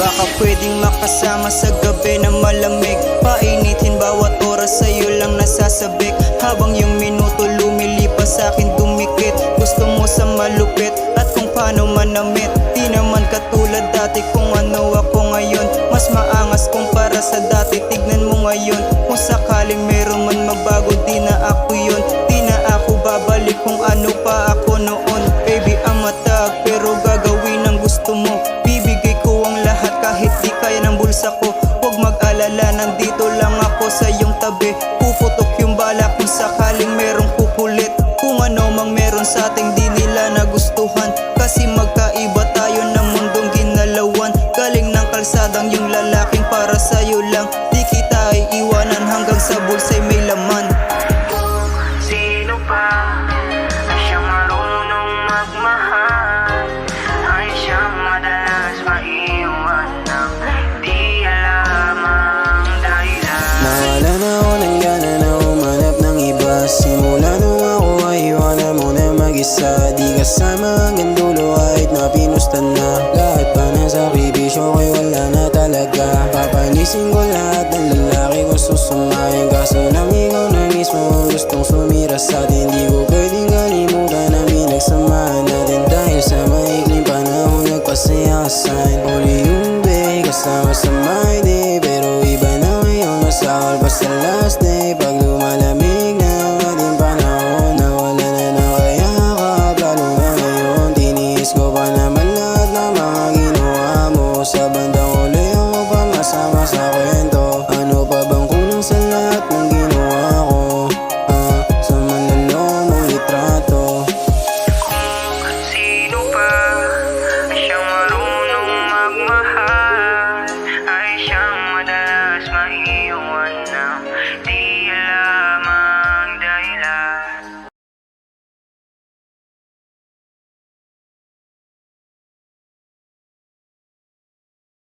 Baka pwedeng makasama sa gabi na malamig, painitin bawat oras sa'yo lang nasasabik. Habang yung minuto lumilipas sa'kin dumikit, gusto mo sa malupit at kung paano manamit. Di naman katulad dati kung ano ako ngayon, mas maangas kumpara sa dati, tignan mo ngayon. Kung sakaling meron man magbago, di na ako yun. Di na ako babalik kung ano pa ako noon. Baby, ang matag pero gagawin ang gusto mo. Bibigay ko ang lahat kahit di kaya ng bulsa ko. Huwag mag-alala, nandito lang ako sa iyong tabi. Puputok yung bala kung sakaling merong kukulit. Kung ano mang meron sa ating di nila nagustuhan, kasi magkaiba tayo ng mundong ginalawan. Galing ng kalsadang yung lalaking para sa'yo lang, di kita iiwanan hanggang sa bulsa'y may laman. Sino pa ay siyang marunong magmahal, ay siyang madalas maiwan ng di alam ang dahilan. Nawala na ako ng gana na humanap ng iba. Simula nung ako ay iwanan mo na mag-isa. Di kasama hanggang dulo kahit na pinustan na. Lahat pa ng sakripisyo ko'y wala na talaga. Papanisin ko lahat ng lalaki ko susumahin, kaso lang ikaw na mismo gustong sumira sa'tin. Di ko pwedeng kalimutan ang pinagsamahan natin, dahil sa maikling panahon nagpasaya ka sa'kin. Huli yung bay kasama sa my day, pero iba na ngayon, masakal pa sa last day. Pag lumalamig na ang ating panahon, nawala na ng kayakap, lalo na ngayon. Tiniis ko pa naman lahat ng mga ginawa mo. Sa bandang huli ako pa masama sa kwento. Ano pa bang kulang sa lahat ng ginawa ko? Sa manlalong mong litrato. Sino pa ay siyang marunong magmahal, ay siyang madalas maiwan